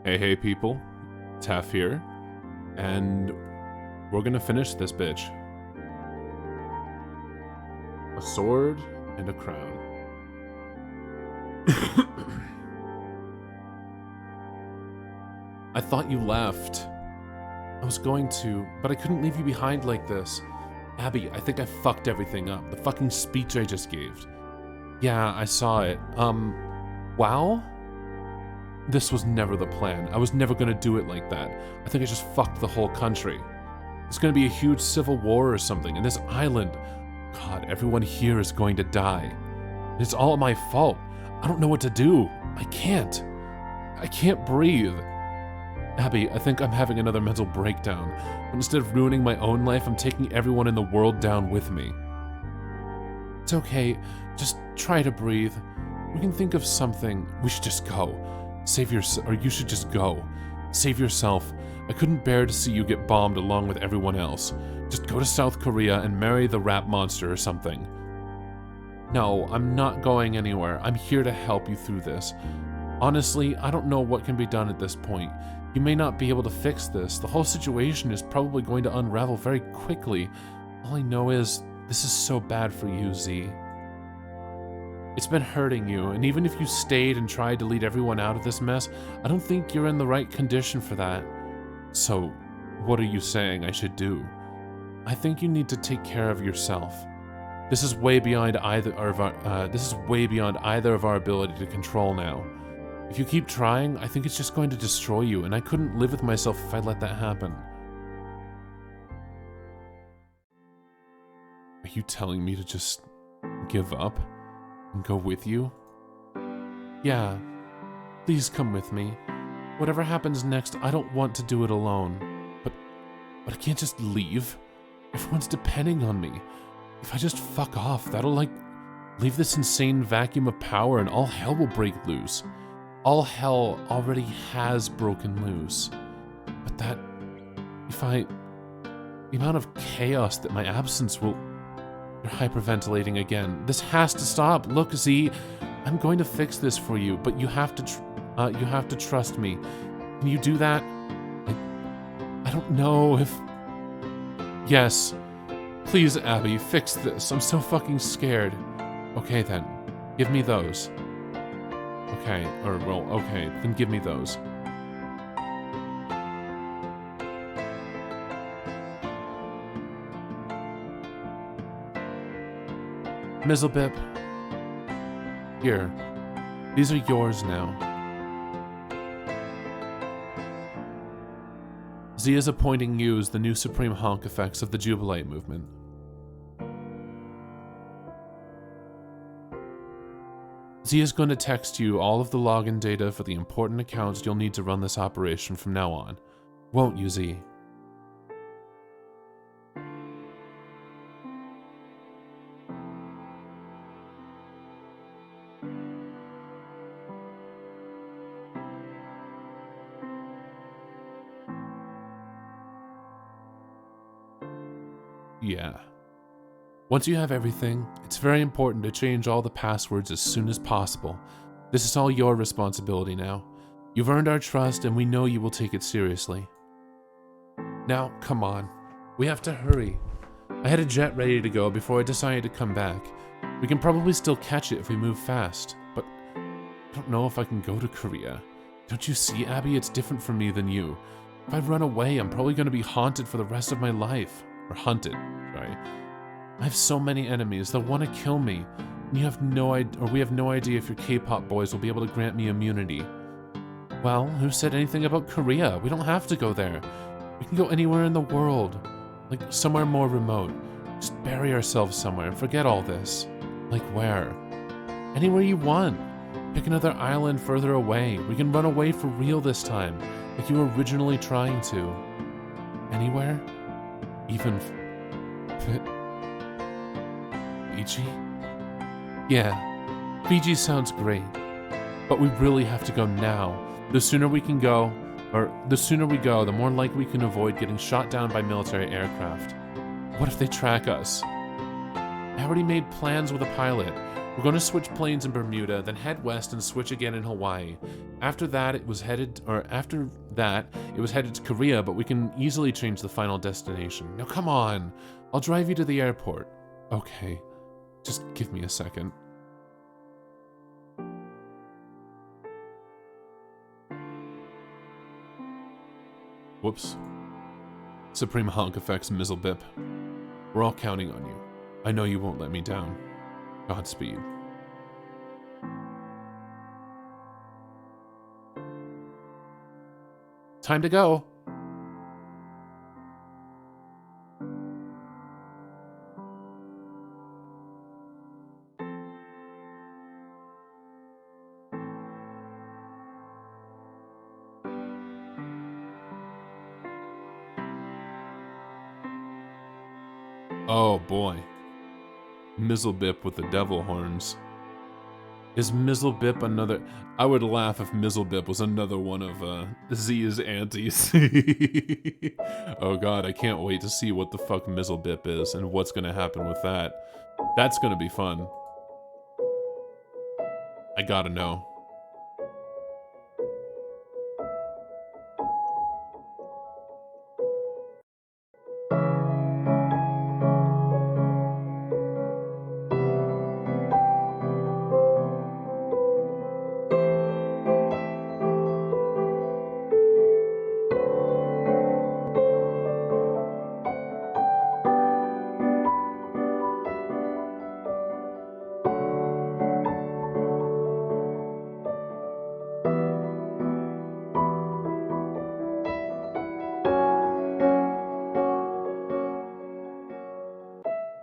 Hey people, Taff here, and we're gonna finish this bitch. A sword and a crown. I thought you left. I was going to, but I couldn't leave you behind like this. Abby, I think I fucked everything up. The fucking speech I just gave. Yeah, I saw it. Wow? This was never the plan. I was never gonna do it like that. I think I just fucked the whole country. It's gonna be a huge civil war or something, and this island, God, everyone here is going to die. It's all my fault. I don't know what to do. I can't breathe. Abby, I think I'm having another mental breakdown. But instead of ruining my own life, I'm taking everyone in the world down with me. It's okay. Just try to breathe. We can think of something. We should just go. You should just go. Save yourself. I couldn't bear to see you get bombed along with everyone else. Just go to South Korea and marry the rap monster or something. No, I'm not going anywhere. I'm here to help you through this. Honestly, I don't know what can be done at this point. You may not be able to fix this. The whole situation is probably going to unravel very quickly. All I know is, this is so bad for you, Z. It's been hurting you, and even if you stayed and tried to lead everyone out of this mess, I don't think you're in the right condition for that. So, what are you saying I should do? I think you need to take care of yourself. This is way beyond either of our ability to control now. If you keep trying, I think it's just going to destroy you, and I couldn't live with myself if I let that happen. Are you telling me to just give up and go with you? Yeah, please come with me. Whatever happens next, I don't want to do it alone. But I can't just leave. Everyone's depending on me. If I just fuck off, that'll leave this insane vacuum of power and all hell will break loose. All hell already has broken loose. But the amount of chaos that my absence will... You're hyperventilating again. This has to stop. Look, Z, I'm going to fix this for you, but you have to trust me. Can you do that? I don't know if... Yes. Please, Abby, fix this. I'm so fucking scared. Okay, then. Give me those. Okay, okay, then give me those. Mizzlebip. Here. These are yours now. Z is appointing you as the new Supreme Honk effects of the Jubilate movement. Z is going to text you all of the login data for the important accounts you'll need to run this operation from now on. Won't you, Z? Yeah. Once you have everything, it's very important to change all the passwords as soon as possible. This is all your responsibility now. You've earned our trust and we know you will take it seriously. Now, come on. We have to hurry. I had a jet ready to go before I decided to come back. We can probably still catch it if we move fast, but I don't know if I can go to Korea. Don't you see, Abby? It's different for me than you. If I run away, I'm probably going to be haunted for the rest of my life. Or hunted, sorry. I have so many enemies, they'll want to kill me. And we have no idea if your K-pop boys will be able to grant me immunity. Well, who said anything about Korea? We don't have to go there. We can go anywhere in the world. Like, somewhere more remote. Just bury ourselves somewhere and forget all this. Like where? Anywhere you want. Pick another island further away. We can run away for real this time, like you were originally trying to. Anywhere? Even Fiji? Yeah, Fiji sounds great, but we really have to go now. The sooner we go, the more likely we can avoid getting shot down by military aircraft. What if they track us? I already made plans with a pilot. We're going to switch planes in Bermuda, then head west and switch again in Hawaii. After that, it was headed to Korea, but we can easily change the final destination. Now come on, I'll drive you to the airport. Okay, just give me a second. Whoops. Supreme Honk Effects Mizzlebip. We're all counting on you. I know you won't let me down. Godspeed. Time to go. Oh boy. Mizzlebip with the devil horns. Is Mizzlebip another... I would laugh if Mizzlebip was another one of Z's aunties. Oh god, I can't wait to see what the fuck Mizzlebip is and what's gonna happen with that. That's gonna be fun. I gotta know.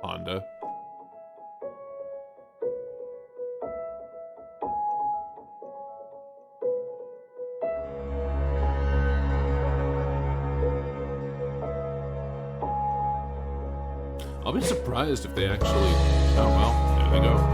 Honda. I'll be surprised if they actually... Oh well, there they go.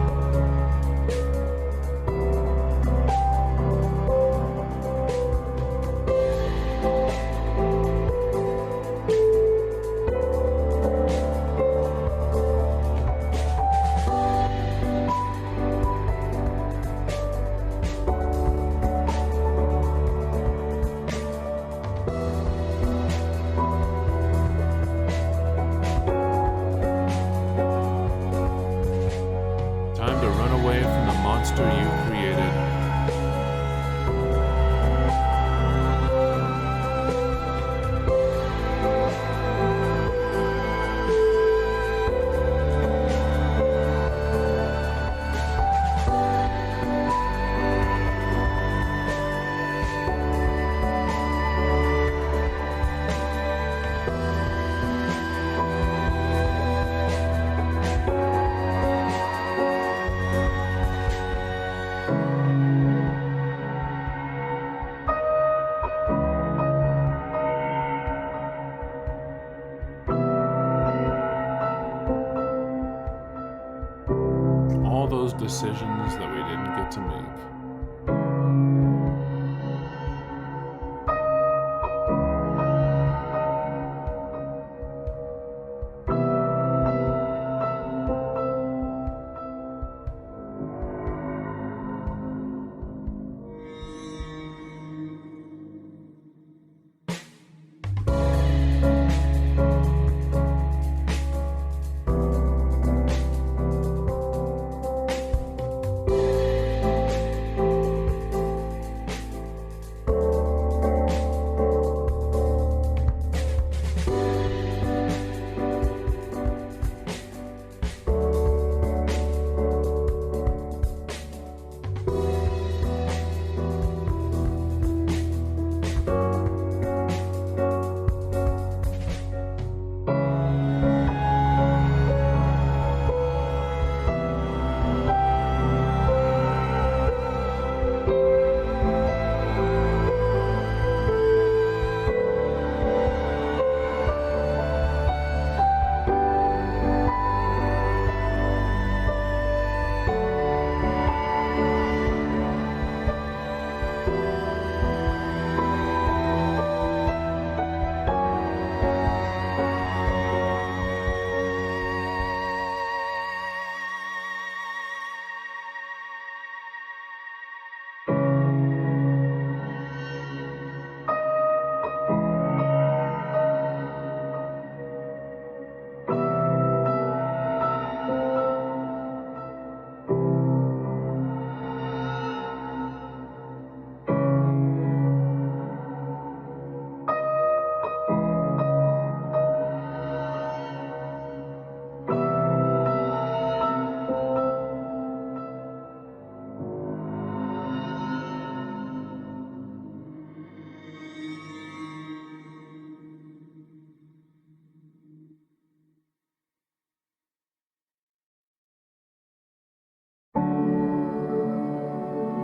Decisions that we didn't get to make.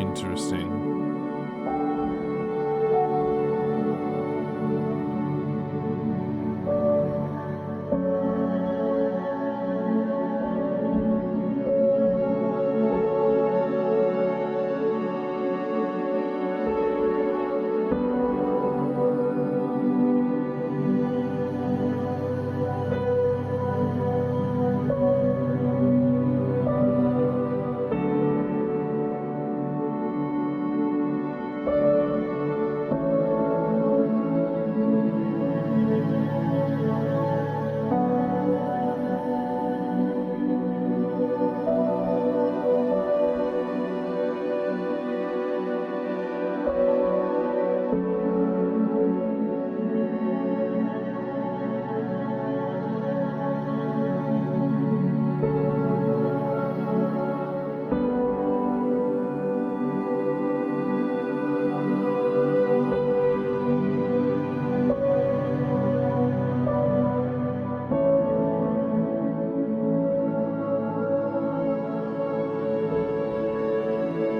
Interesting.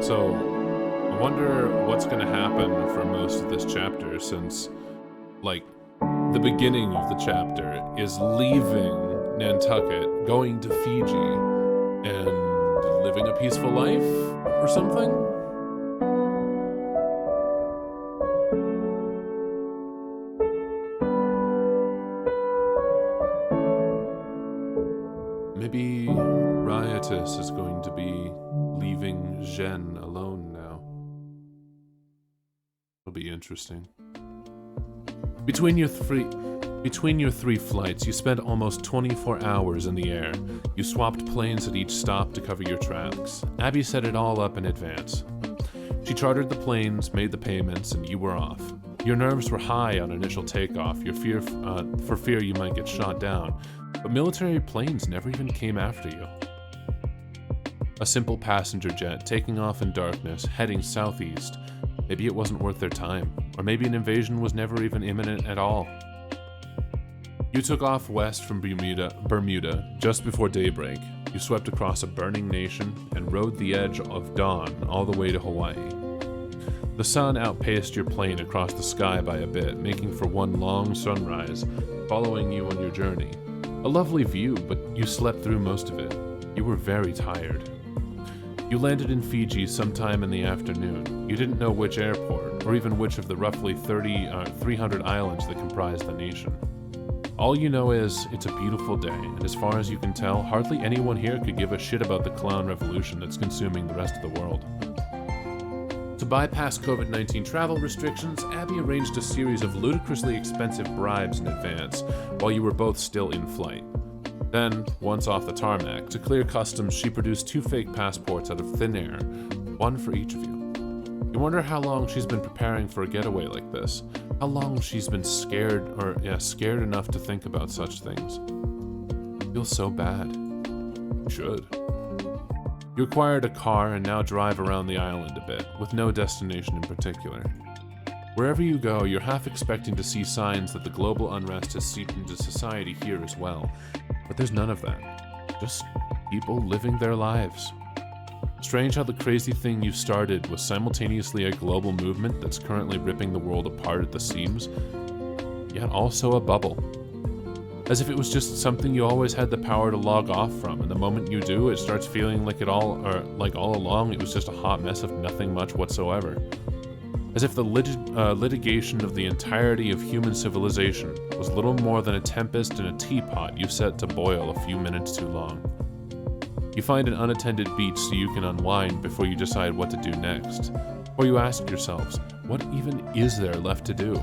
So, I wonder what's going to happen for most of this chapter, since, like, the beginning of the chapter is leaving Nantucket, going to Fiji, and living a peaceful life, or something? Maybe Riotous is going to be leaving Zhen alone now. It'll be interesting. Between your three flights, you spent almost 24 hours in the air. You swapped planes at each stop to cover your tracks. Abby set it all up in advance. She chartered the planes, made the payments, and you were off. Your nerves were high on initial takeoff, for fear you might get shot down, but military planes never even came after you. A simple passenger jet taking off in darkness, heading southeast. Maybe it wasn't worth their time, or maybe an invasion was never even imminent at all. You took off west from Bermuda just before daybreak. You swept across a burning nation and rode the edge of dawn all the way to Hawaii. The sun outpaced your plane across the sky by a bit, making for one long sunrise, following you on your journey. A lovely view, but you slept through most of it. You were very tired. You landed in Fiji sometime in the afternoon. You didn't know which airport, or even which of the roughly 300 islands that comprise the nation. All you know is, it's a beautiful day, and as far as you can tell, hardly anyone here could give a shit about the clown revolution that's consuming the rest of the world. To bypass COVID-19 travel restrictions, Abby arranged a series of ludicrously expensive bribes in advance, while you were both still in flight. Then, once off the tarmac, to clear customs, she produced 2 fake passports out of thin air, one for each of you. You wonder how long she's been preparing for a getaway like this, how long she's been scared scared enough to think about such things. Feels so bad. Should. You acquired a car and now drive around the island a bit, with no destination in particular. Wherever you go, you're half expecting to see signs that the global unrest has seeped into society here as well, but there's none of that. Just people living their lives. Strange how the crazy thing you started was simultaneously a global movement that's currently ripping the world apart at the seams, yet also a bubble. As if it was just something you always had the power to log off from, and the moment you do, it starts feeling like all along it was just a hot mess of nothing much whatsoever. As if the litigation of the entirety of human civilization was little more than a tempest in a teapot you set to boil a few minutes too long. You find an unattended beach so you can unwind before you decide what to do next. Or you ask yourselves, what even is there left to do?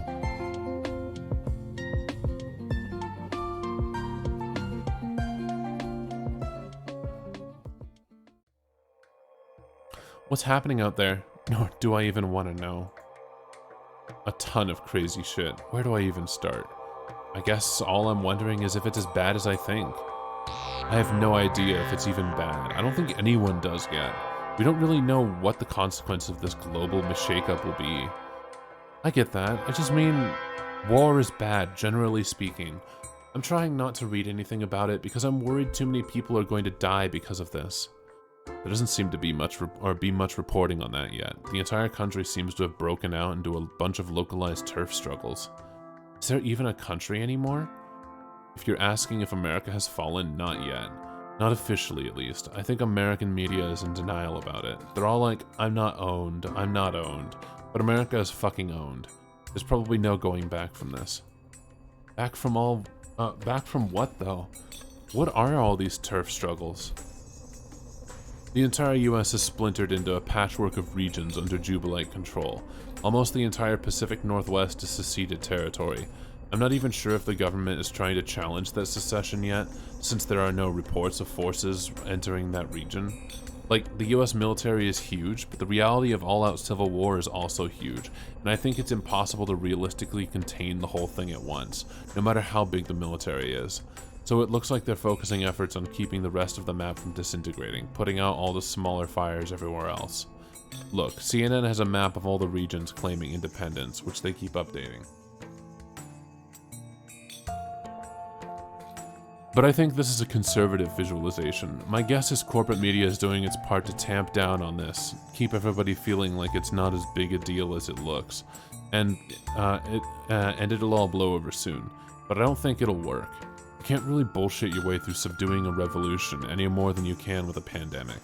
What's happening out there? Nor do I even want to know. A ton of crazy shit. Where do I even start? I guess all I'm wondering is if it's as bad as I think. I have no idea if it's even bad. I don't think anyone does yet. We don't really know what the consequence of this global shakeup will be. I get that. I just mean, war is bad, generally speaking. I'm trying not to read anything about it because I'm worried too many people are going to die because of this. There doesn't seem to be much reporting on that yet. The entire country seems to have broken out into a bunch of localized turf struggles. Is there even a country anymore? If you're asking if America has fallen, not yet. Not officially, at least. I think American media is in denial about it. They're all like, I'm not owned, I'm not owned. But America is fucking owned. There's probably no going back from this. Back from what, though? What are all these turf struggles? The entire US is splintered into a patchwork of regions under Jubilite control. Almost the entire Pacific Northwest is seceded territory. I'm not even sure if the government is trying to challenge that secession yet, since there are no reports of forces entering that region. Like, the US military is huge, but the reality of all-out civil war is also huge, and I think it's impossible to realistically contain the whole thing at once, no matter how big the military is. So it looks like they're focusing efforts on keeping the rest of the map from disintegrating, putting out all the smaller fires everywhere else. Look, CNN has a map of all the regions claiming independence, which they keep updating. But I think this is a conservative visualization. My guess is corporate media is doing its part to tamp down on this, keep everybody feeling like it's not as big a deal as it looks, and it'll all blow over soon. But I don't think it'll work. You can't really bullshit your way through subduing a revolution any more than you can with a pandemic.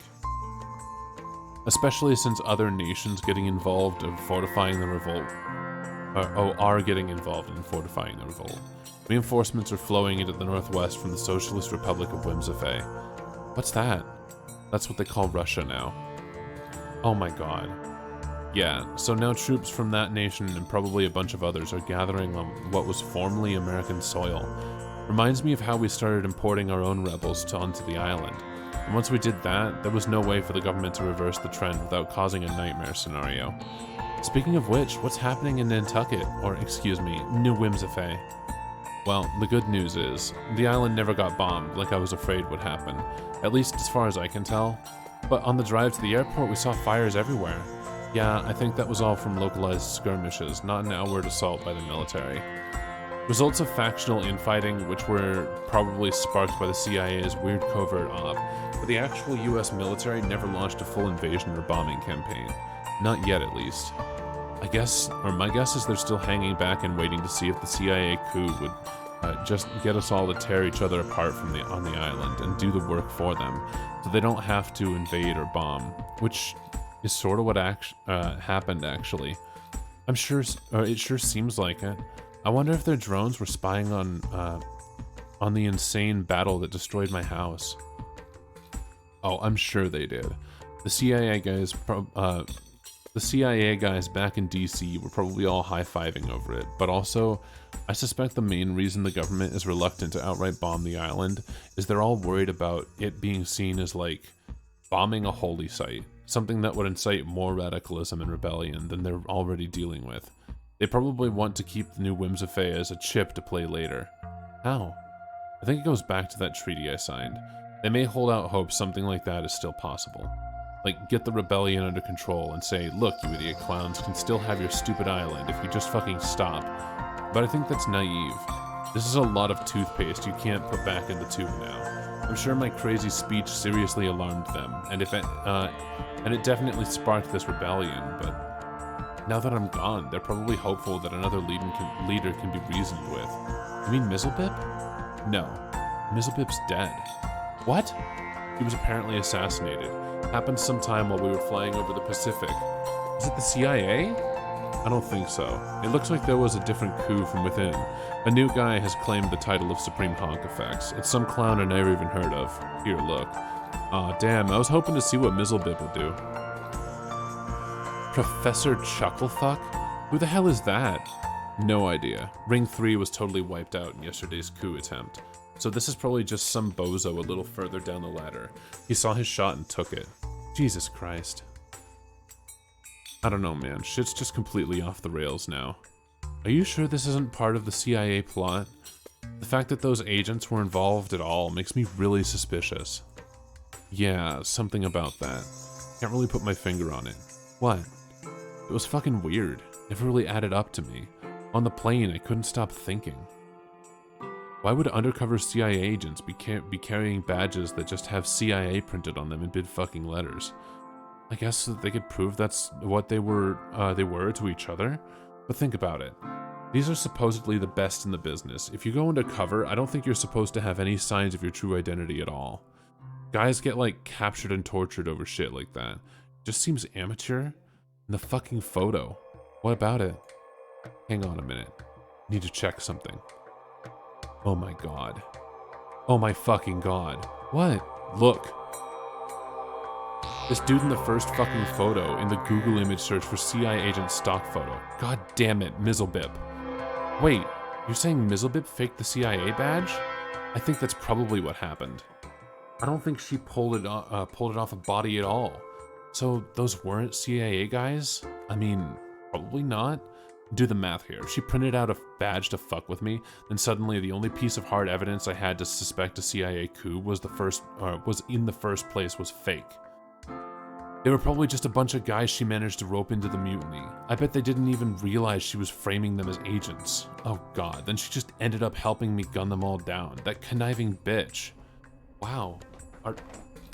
Especially since other nations getting involved in fortifying the revolt, are getting involved in fortifying the revolt. Reinforcements are flowing into the northwest from the Socialist Republic of Whimsifei. What's that? That's what they call Russia now. Oh my god. Yeah, so now troops from that nation and probably a bunch of others are gathering on what was formerly American soil. Reminds me of how we started importing our own rebels onto the island. And once we did that, there was no way for the government to reverse the trend without causing a nightmare scenario. Speaking of which, what's happening in Nantucket? Or, excuse me, New Whimsifei? Well, the good news is, the island never got bombed like I was afraid would happen, at least as far as I can tell. But on the drive to the airport, we saw fires everywhere. Yeah, I think that was all from localized skirmishes, not an outward assault by the military. Results of factional infighting, which were probably sparked by the CIA's weird covert op, but the actual US military never launched a full invasion or bombing campaign. Not yet, at least. My guess is they're still hanging back and waiting to see if the CIA coup would just get us all to tear each other apart on the island and do the work for them, so they don't have to invade or bomb, which is sort of what happened, actually. It sure seems like it. I wonder if their drones were spying on the insane battle that destroyed my house. Oh, I'm sure they did. The CIA guys back in DC were probably all high-fiving over it, but also, I suspect the main reason the government is reluctant to outright bomb the island is they're all worried about it being seen as, like, bombing a holy site, something that would incite more radicalism and rebellion than they're already dealing with. They probably want to keep the New Whimsifei as a chip to play later. How? I think it goes back to that treaty I signed. They may hold out hope something like that is still possible. Like, get the rebellion under control and say, look, you idiot clowns can still have your stupid island if you just fucking stop. But I think that's naive. This is a lot of toothpaste you can't put back in the tube now. I'm sure my crazy speech seriously alarmed them, and it definitely sparked this rebellion, but now that I'm gone, they're probably hopeful that another leader can be reasoned with. You mean Mizzlebip? No. Mizzlebip's dead. What? He was apparently assassinated. Happened sometime while we were flying over the Pacific. Is it the CIA? I don't think so. It looks like there was a different coup from within. A new guy has claimed the title of Supreme Honk Effects. It's some clown I never even heard of. Here, look. Aw, damn, I was hoping to see what Mizzlebip would do. Professor Chucklefuck? Who the hell is that? No idea. Ring 3 was totally wiped out in yesterday's coup attempt. So this is probably just some bozo a little further down the ladder. He saw his shot and took it. Jesus Christ. I don't know, man. Shit's just completely off the rails now. Are you sure this isn't part of the CIA plot? The fact that those agents were involved at all makes me really suspicious. Yeah, something about that. Can't really put my finger on it. What? It was fucking weird. Never really added up to me. On the plane, I couldn't stop thinking. Why would undercover CIA agents be carrying badges that just have CIA printed on them in big fucking letters? I guess so that they could prove that's what they were to each other. But think about it. These are supposedly the best in the business. If you go undercover, I don't think you're supposed to have any signs of your true identity at all. Guys get, like, captured and tortured over shit like that. Just seems amateur. And the fucking photo. What about it? Hang on a minute. Need to check something. Oh my god. Oh my fucking god. What? Look. This dude in the first fucking photo in the Google image search for CIA agent stock photo. God damn it, Mizzlebip. Wait, you're saying Mizzlebip faked the CIA badge? I think that's probably what happened. I don't think she pulled it off a body at all. So those weren't CIA guys? I mean, probably not. Do the math here. She printed out a badge to fuck with me, then suddenly the only piece of hard evidence I had to suspect a CIA coup was in the first place was fake. They were probably just a bunch of guys she managed to rope into the mutiny. I bet they didn't even realize she was framing them as agents. Oh god, then she just ended up helping me gun them all down. That conniving bitch. Wow. Are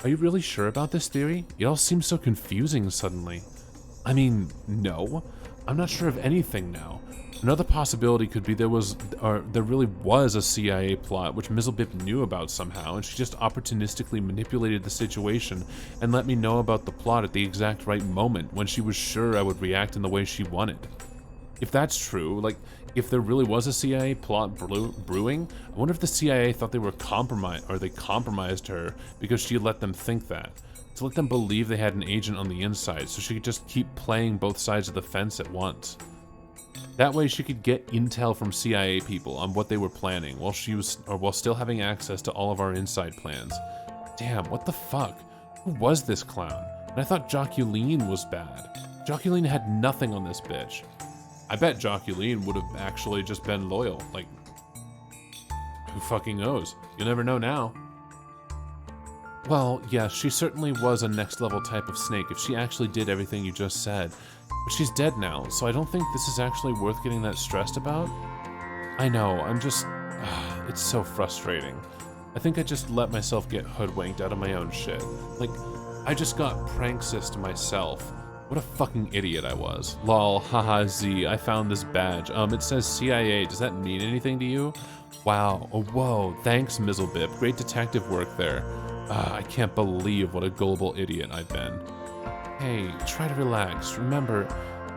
you really sure about this theory? It all seems so confusing suddenly. I mean, no. I'm not sure of anything now. Another possibility could be there really was a CIA plot which Mizzlebip knew about somehow, and she just opportunistically manipulated the situation and let me know about the plot at the exact right moment when she was sure I would react in the way she wanted. If that's true, like, if there really was a CIA plot brewing, I wonder if the CIA thought they were compromised her because she let them think that. To let them believe they had an agent on the inside so she could just keep playing both sides of the fence at once. That way she could get intel from CIA people on what they were planning while still having access to all of our inside plans. Damn, what the fuck? Who was this clown? And I thought Joculine was bad. Joculine had nothing on this bitch. I bet Joculine would have actually just been loyal. Like, who fucking knows? You'll never know now. Well, yeah, she certainly was a next level type of snake if she actually did everything you just said. But she's dead now, so I don't think this is actually worth getting that stressed about. I know, it's so frustrating. I think I just let myself get hoodwinked out of my own shit. Like, I just got pranksist myself. What a fucking idiot I was. Lol, haha Z, I found this badge. It says CIA, does that mean anything to you? Wow, oh whoa, thanks Mizzlebip, great detective work there. I can't believe what a gullible idiot I've been. Hey, try to relax. Remember,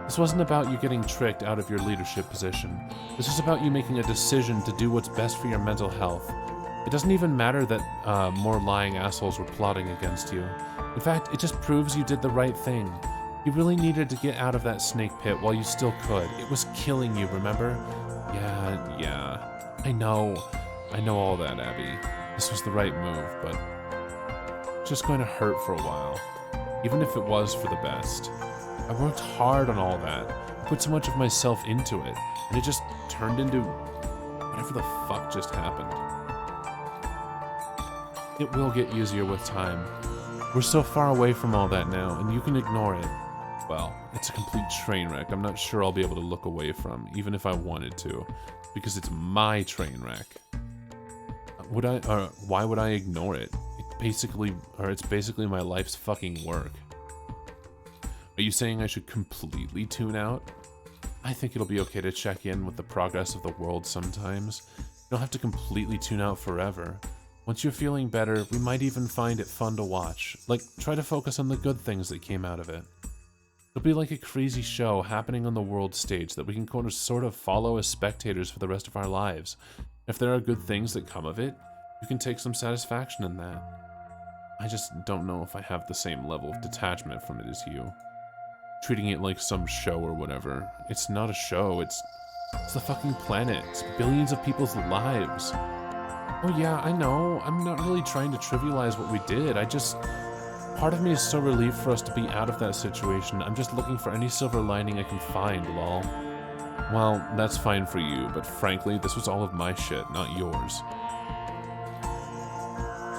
this wasn't about you getting tricked out of your leadership position. This is about you making a decision to do what's best for your mental health. It doesn't even matter that more lying assholes were plotting against you. In fact, it just proves you did the right thing. You really needed to get out of that snake pit while you still could. It was killing you, remember? Yeah. I know all that, Abby. This was the right move, but it's just going to hurt for a while. Even if it was for the best. I worked hard on all that. I put so much of myself into it, and it just turned into whatever the fuck just happened. It will get easier with time. We're so far away from all that now, and you can ignore it. Well, it's a complete train wreck I'm not sure I'll be able to look away from, even if I wanted to, because it's my train wreck. Why would I ignore it? It's basically my life's fucking work. Are you saying I should completely tune out? I think it'll be okay to check in with the progress of the world sometimes. You don't have to completely tune out forever. Once you're feeling better, we might even find it fun to watch. Like, try to focus on the good things that came out of it. It'll be like a crazy show happening on the world stage that we can sort of follow as spectators for the rest of our lives. If there are good things that come of it, you can take some satisfaction in that. I just don't know if I have the same level of detachment from it as you. Treating it like some show or whatever. It's not a show, it's the fucking planet. It's billions of people's lives. Oh yeah, I know. I'm not really trying to trivialize what we did. Part of me is so relieved for us to be out of that situation. I'm just looking for any silver lining I can find, lol. Well, that's fine for you, but frankly, this was all of my shit, not yours.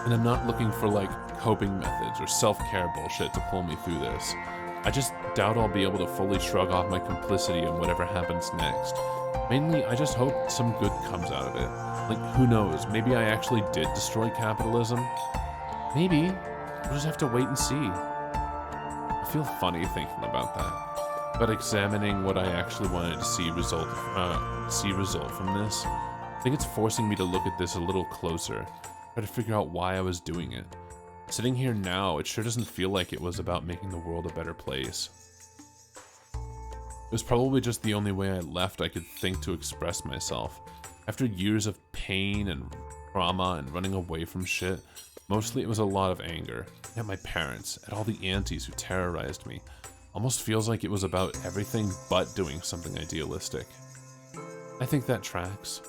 And I'm not looking for, like, coping methods or self-care bullshit to pull me through this. I just doubt I'll be able to fully shrug off my complicity in whatever happens next. Mainly, I just hope some good comes out of it. Like, who knows? Maybe I actually did destroy capitalism. Maybe. We'll just have to wait and see. I feel funny thinking about that. But examining what I actually wanted to see result from this, I think it's forcing me to look at this a little closer, try to figure out why I was doing it. Sitting here now, it sure doesn't feel like it was about making the world a better place. It was probably just the only way I left I could think to express myself. After years of pain and trauma and running away from shit, mostly it was a lot of anger. At my parents, at all the aunties who terrorized me. Almost feels like it was about everything but doing something idealistic. I think that tracks.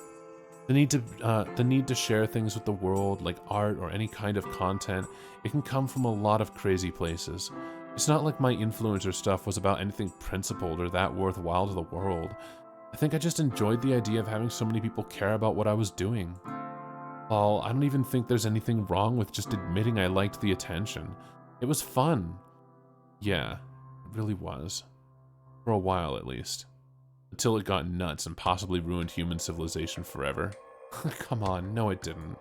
The need to share things with the world, like art or any kind of content, it can come from a lot of crazy places. It's not like my influencer stuff was about anything principled or that worthwhile to the world. I think I just enjoyed the idea of having so many people care about what I was doing. Well, I don't even think there's anything wrong with just admitting I liked the attention. It was fun. Yeah, it really was. For a while, at least. Until it got nuts and possibly ruined human civilization forever. Come on, no it didn't.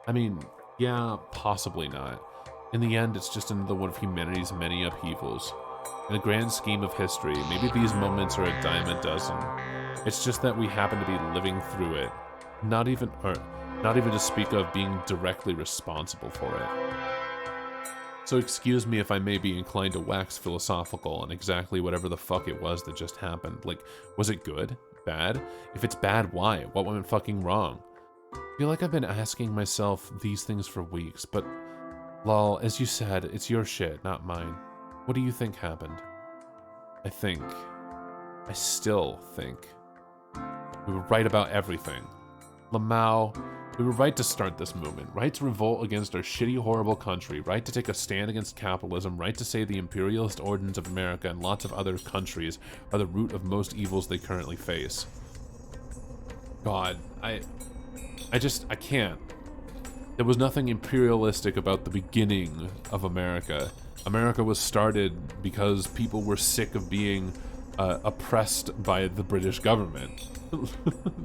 I mean, yeah, possibly not. In the end, it's just another one of humanity's many upheavals. In the grand scheme of history, maybe these moments are a dime a dozen. It's just that we happen to be living through it. Not even to speak of being directly responsible for it. So excuse me if I may be inclined to wax philosophical on exactly whatever the fuck it was that just happened. Like, was it good? Bad? If it's bad, why? What went fucking wrong? I feel like I've been asking myself these things for weeks, but lol, as you said, it's your shit, not mine. What do you think happened? I still think, we were right about everything. Lamau, we were right to start this movement, right to revolt against our shitty, horrible country, right to take a stand against capitalism, right to say the imperialist ordinance of America and lots of other countries are the root of most evils they currently face. God, I can't. There was nothing imperialistic about the beginning of America. America was started because people were sick of being oppressed by the British government.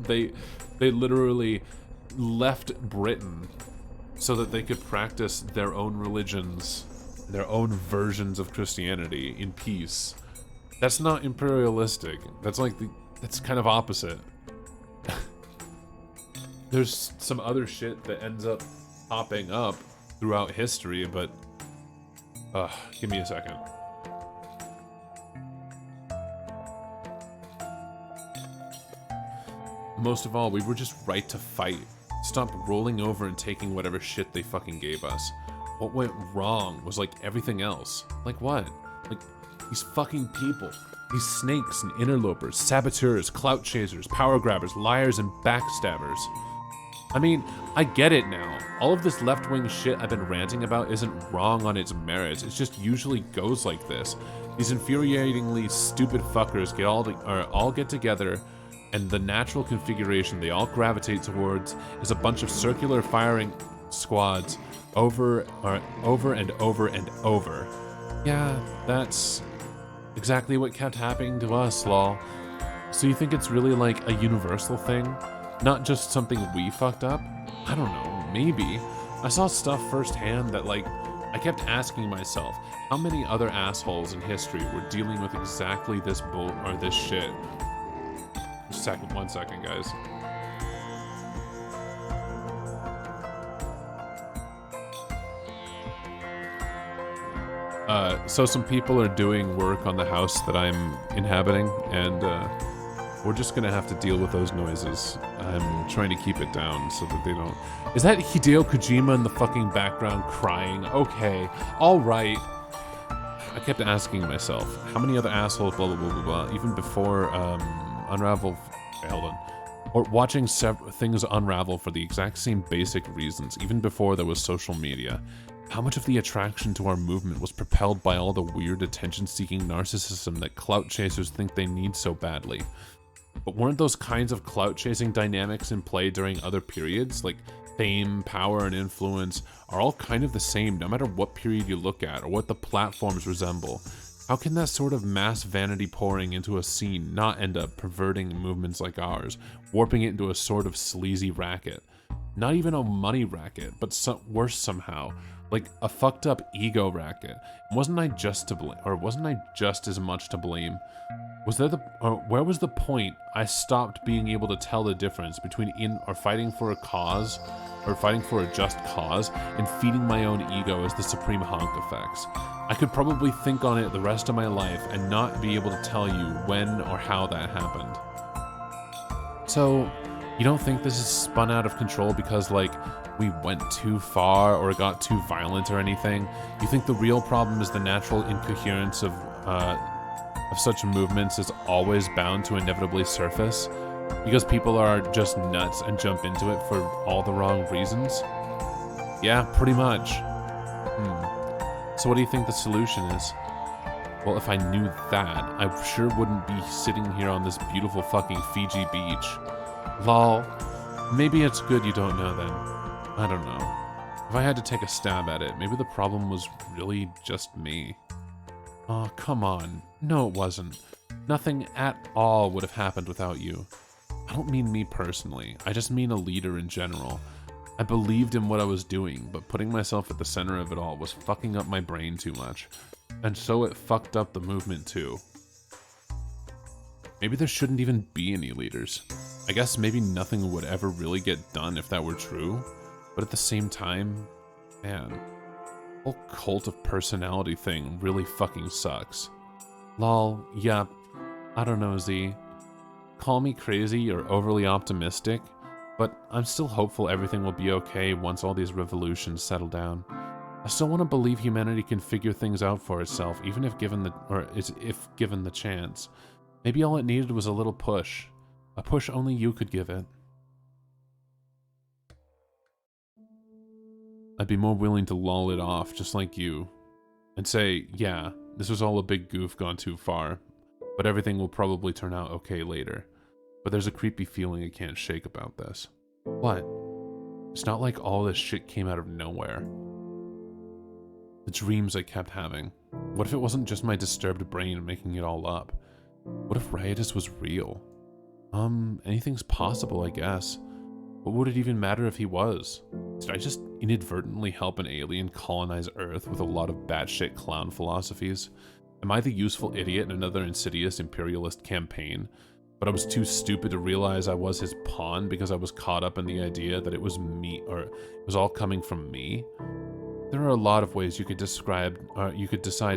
They literally left Britain so that they could practice their own religions, their own versions of Christianity in peace. That's not imperialistic. That's kind of opposite. There's some other shit that ends up popping up throughout history, but give me a second. Most of all, we were just right to fight. Stop rolling over and taking whatever shit they fucking gave us. What went wrong was like everything else. Like what? Like these fucking people. These snakes and interlopers, saboteurs, clout chasers, power grabbers, liars, and backstabbers. I mean, I get it now. All of this left-wing shit I've been ranting about isn't wrong on its merits. It just usually goes like this. These infuriatingly stupid fuckers all get together, and the natural configuration they all gravitate towards is a bunch of circular firing squads over and over and over. Yeah, that's exactly what kept happening to us, lol. So you think it's really like a universal thing? Not just something we fucked up? I don't know, maybe. I saw stuff firsthand that I kept asking myself, how many other assholes in history were dealing with exactly this this shit? One second, guys. So some people are doing work on the house that I'm inhabiting, and we're just gonna have to deal with those noises. I'm trying to keep it down so that they don't... Is that Hideo Kojima in the fucking background crying? Okay, alright. I kept asking myself, how many other assholes, blah, blah, blah, blah, blah, even before, Unravel... Hold on. Or watching things unravel for the exact same basic reasons, even before there was social media. How much of the attraction to our movement was propelled by all the weird attention-seeking narcissism that clout chasers think they need so badly? But weren't those kinds of clout-chasing dynamics in play during other periods? Like fame, power, and influence are all kind of the same no matter what period you look at or what the platforms resemble. How can that sort of mass vanity pouring into a scene not end up perverting movements like ours, warping it into a sort of sleazy racket? Not even a money racket, but worse somehow, like a fucked up ego racket. Wasn't I just to blame, or wasn't I just as much to blame? Where was the point I stopped being able to tell the difference between fighting for a cause, or fighting for a just cause, and feeding my own ego as the supreme honk effects? I could probably think on it the rest of my life and not be able to tell you when or how that happened. So, you don't think this is spun out of control because, like, we went too far or got too violent or anything? You think the real problem is the natural incoherence of such movements is always bound to inevitably surface? Because people are just nuts and jump into it for all the wrong reasons? Yeah, pretty much. So what do you think the solution is? Well, if I knew that, I sure wouldn't be sitting here on this beautiful fucking Fiji beach. Lol. Maybe it's good you don't know then. I don't know. If I had to take a stab at it, maybe the problem was really just me. Oh, come on. No, it wasn't. Nothing at all would have happened without you. I don't mean me personally. I just mean a leader in general. I believed in what I was doing, but putting myself at the center of it all was fucking up my brain too much. And so it fucked up the movement too. Maybe there shouldn't even be any leaders. I guess maybe nothing would ever really get done if that were true. But at the same time, man, the whole cult of personality thing really fucking sucks. Lol, yep, I don't know, Z. Call me crazy or overly optimistic, but I'm still hopeful everything will be okay once all these revolutions settle down. I still want to believe humanity can figure things out for itself, even if given the chance. Maybe all it needed was a little push. A push only you could give it. I'd be more willing to lull it off, just like you, and say, yeah, this was all a big goof gone too far, but everything will probably turn out okay later. But there's a creepy feeling I can't shake about this. What? It's not like all this shit came out of nowhere. The dreams I kept having. What if it wasn't just my disturbed brain making it all up? What if Riotous was real? Anything's possible, I guess. What would it even matter if he was? Did I just inadvertently help an alien colonize Earth with a lot of batshit clown philosophies? Am I the useful idiot in another insidious imperialist campaign? But I was too stupid to realize I was his pawn because I was caught up in the idea that it was me, or it was all coming from me. There are a lot of ways you could decide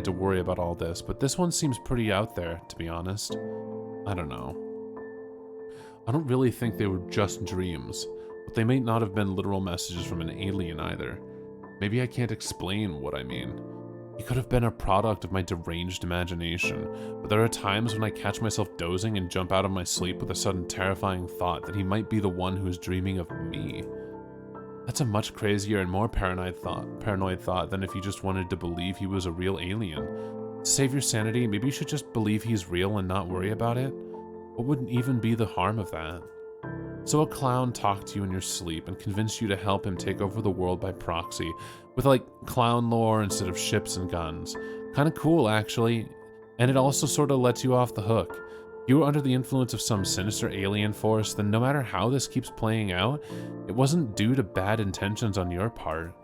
to worry about all this, but this one seems pretty out there, to be honest. I don't know. I don't really think they were just dreams, but they may not have been literal messages from an alien either. Maybe I can't explain what I mean. He could have been a product of my deranged imagination, but there are times when I catch myself dozing and jump out of my sleep with a sudden terrifying thought that he might be the one who is dreaming of me. That's a much crazier and more paranoid thought than if you just wanted to believe he was a real alien. To save your sanity, maybe you should just believe he's real and not worry about it. What would even be the harm of that? So a clown talked to you in your sleep and convinced you to help him take over the world by proxy, with like clown lore instead of ships and guns. Kinda cool, actually. And it also sort of lets you off the hook. If you were under the influence of some sinister alien force, then no matter how this keeps playing out, it wasn't due to bad intentions on your part.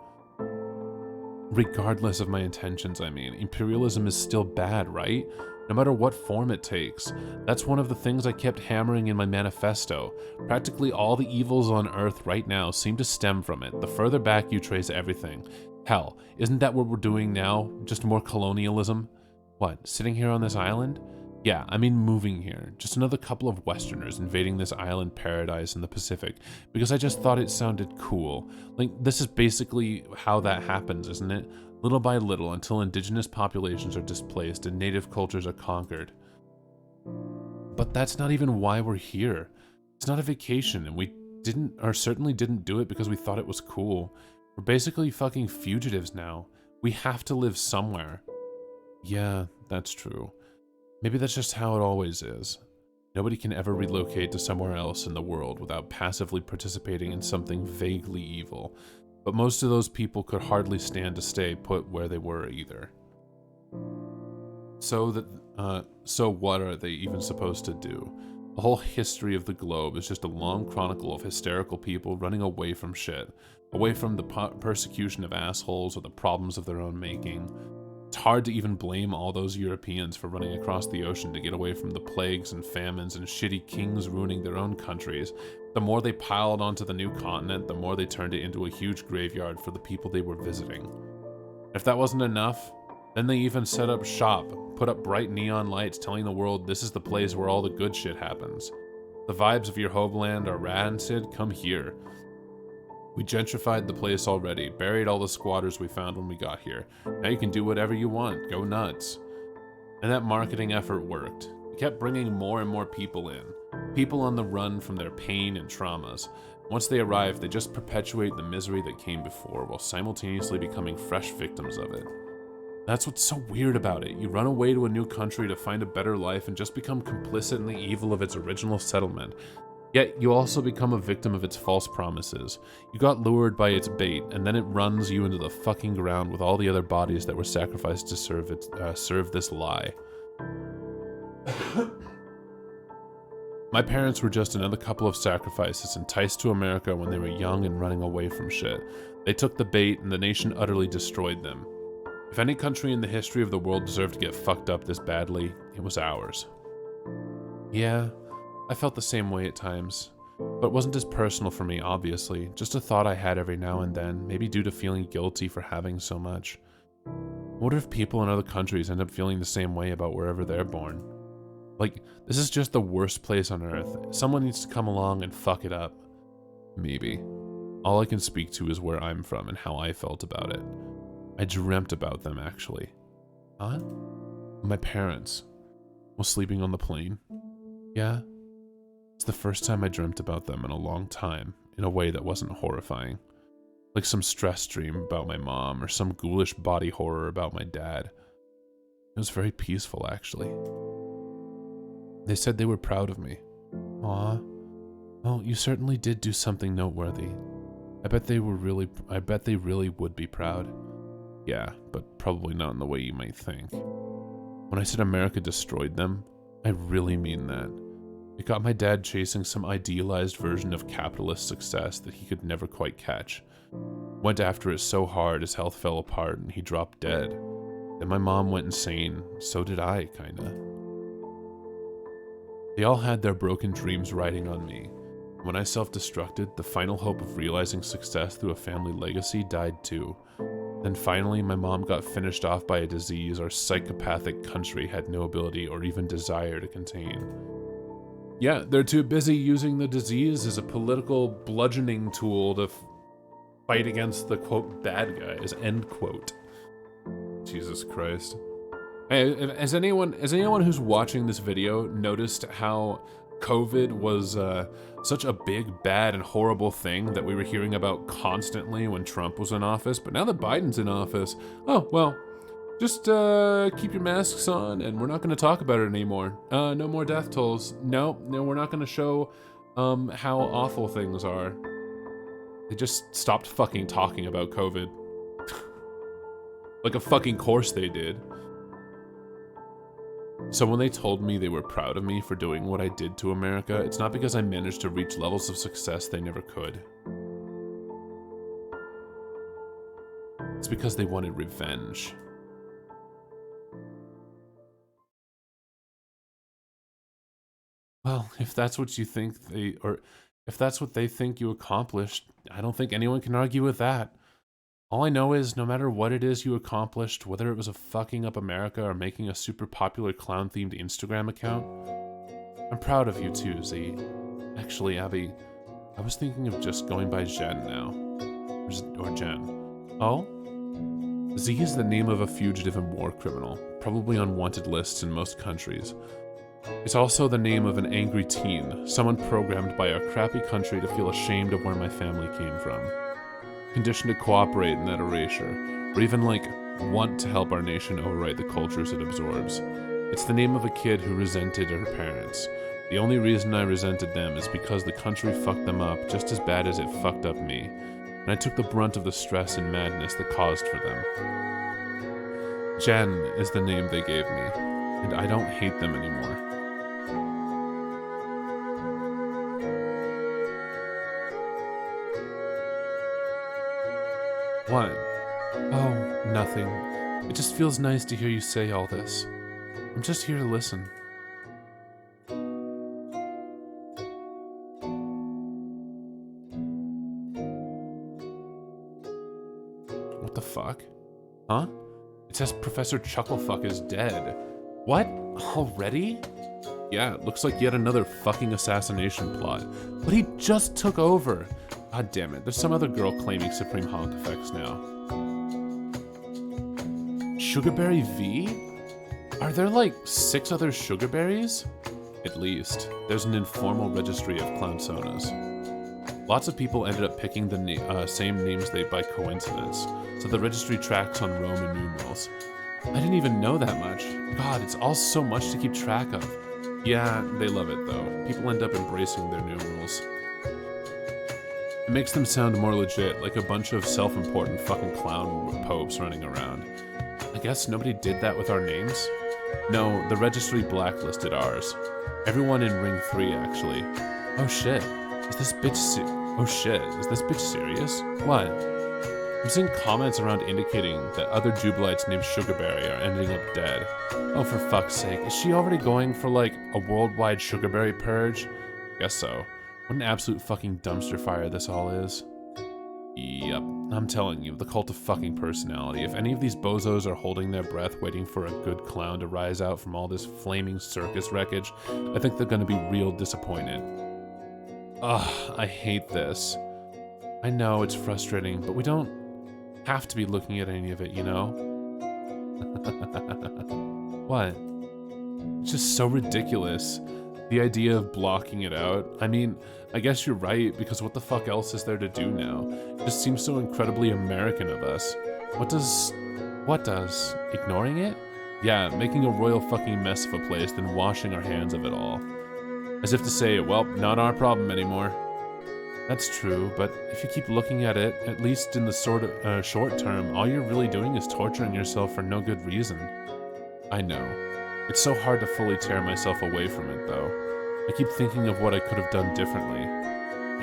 Regardless of my intentions, I mean, imperialism is still bad, right? No matter what form it takes. That's one of the things I kept hammering in my manifesto. Practically all the evils on Earth right now seem to stem from it, the further back you trace everything. Hell, isn't that what we're doing now? Just more colonialism? What, sitting here on this island? Yeah, I mean moving here. Just another couple of Westerners invading this island paradise in the Pacific, because I just thought it sounded cool. Like, this is basically how that happens, isn't it? Little by little, until indigenous populations are displaced and native cultures are conquered. But that's not even why we're here. It's not a vacation, and we certainly didn't do it because we thought it was cool. We're basically fucking fugitives now. We have to live somewhere. Yeah, that's true. Maybe that's just how it always is. Nobody can ever relocate to somewhere else in the world without passively participating in something vaguely evil. But most of those people could hardly stand to stay put where they were either. So what are they even supposed to do? The whole history of the globe is just a long chronicle of hysterical people running away from shit, away from the persecution of assholes or the problems of their own making. It's hard to even blame all those Europeans for running across the ocean to get away from the plagues and famines and shitty kings ruining their own countries. The more they piled onto the new continent, the more they turned it into a huge graveyard for the people they were visiting. If that wasn't enough, then they even set up shop, put up bright neon lights telling the world this is the place where all the good shit happens. The vibes of your homeland are rancid, come here. We gentrified the place already, buried all the squatters we found when we got here. Now you can do whatever you want, go nuts. And that marketing effort worked. It kept bringing more and more people in. People on the run from their pain and traumas. Once they arrive, they just perpetuate the misery that came before while simultaneously becoming fresh victims of it. That's what's so weird about it. You run away to a new country to find a better life and just become complicit in the evil of its original settlement. Yet you also become a victim of its false promises. You got lured by its bait, and then it runs you into the fucking ground with all the other bodies that were sacrificed to serve this lie. My parents were just another couple of sacrifices enticed to America when they were young and running away from shit. They took the bait, and the nation utterly destroyed them. If any country in the history of the world deserved to get fucked up this badly, it was ours. Yeah, I felt the same way at times, but it wasn't as personal for me, obviously, just a thought I had every now and then, maybe due to feeling guilty for having so much. What if people in other countries end up feeling the same way about wherever they're born? Like, this is just the worst place on earth. Someone needs to come along and fuck it up. Maybe. All I can speak to is where I'm from and how I felt about it. I dreamt about them, actually. Huh? My parents. While sleeping on the plane. Yeah? It's the first time I dreamt about them in a long time, in a way that wasn't horrifying. Like some stress dream about my mom, or some ghoulish body horror about my dad. It was very peaceful, actually. They said they were proud of me. Aw. Well, you certainly did do something noteworthy. I bet they really would be proud. Yeah, but probably not in the way you might think. When I said America destroyed them, I really mean that. It got my dad chasing some idealized version of capitalist success that he could never quite catch. Went after it so hard his health fell apart and he dropped dead. Then my mom went insane, so did I, kinda. They all had their broken dreams riding on me. When I self-destructed, the final hope of realizing success through a family legacy died too. Then finally, my mom got finished off by a disease our psychopathic country had no ability or even desire to contain. Yeah, they're too busy using the disease as a political bludgeoning tool to fight against the, quote, bad guys, end quote. Jesus Christ. Hey, has anyone who's watching this video noticed how COVID was such a big, bad, and horrible thing that we were hearing about constantly when Trump was in office, but now that Biden's in office, oh, well, just keep your masks on, and we're not going to talk about it anymore. No more death tolls. No, we're not going to show how awful things are. They just stopped fucking talking about COVID. Like a fucking course they did. So when they told me they were proud of me for doing what I did to America, it's not because I managed to reach levels of success they never could. It's because they wanted revenge. Well, if that's what you think if that's what they think you accomplished, I don't think anyone can argue with that. All I know is, no matter what it is you accomplished, whether it was a fucking up America or making a super popular clown-themed Instagram account, I'm proud of you too, Z. Actually, Abby, I was thinking of just going by Zhen now. Or Jen. Oh? Z is the name of a fugitive and war criminal, probably on wanted lists in most countries. It's also the name of an angry teen, someone programmed by our crappy country to feel ashamed of where my family came from. Conditioned to cooperate in that erasure, or even want to help our nation overwrite the cultures it absorbs. It's the name of a kid who resented her parents. The only reason I resented them is because the country fucked them up just as bad as it fucked up me, and I took the brunt of the stress and madness that caused for them. Jen is the name they gave me. And I don't hate them anymore. What? Oh, nothing. It just feels nice to hear you say all this. I'm just here to listen. What the fuck? Huh? It says Professor Chucklefuck is dead. What? Already? Yeah, it looks like yet another fucking assassination plot. But he just took over. God damn it, there's some other girl claiming Supreme Honk effects now. Sugarberry V? Are there like 6 other Sugarberries? At least, there's an informal registry of Clownsonas. Lots of people ended up picking the same names by coincidence, so the registry tracks on Roman numerals. I didn't even know that much. God, it's all so much to keep track of. Yeah, they love it though. People end up embracing their numerals. It makes them sound more legit, like a bunch of self-important fucking clown popes running around. I guess nobody did that with our names? No, the registry blacklisted ours. Everyone in Ring 3, actually. Oh shit. Is this bitch serious? What? I'm seeing comments around indicating that other Jubilites named Sugarberry are ending up dead. Oh, for fuck's sake. Is she already going for, like, a worldwide Sugarberry purge? Guess so. What an absolute fucking dumpster fire this all is. Yep. I'm telling you, the cult of fucking personality. If any of these bozos are holding their breath waiting for a good clown to rise out from all this flaming circus wreckage, I think they're gonna be real disappointed. Ugh, I hate this. I know it's frustrating, but we don't have to be looking at any of it, you know? What? It's just so ridiculous. The idea of blocking it out. I mean, I guess you're right, because what the fuck else is there to do now? It just seems so incredibly American of us. What does? Ignoring it? Yeah, making a royal fucking mess of a place, then washing our hands of it all. As if to say, well, not our problem anymore. That's true, but if you keep looking at it, at least in the short term, all you're really doing is torturing yourself for no good reason. I know. It's so hard to fully tear myself away from it, though. I keep thinking of what I could have done differently.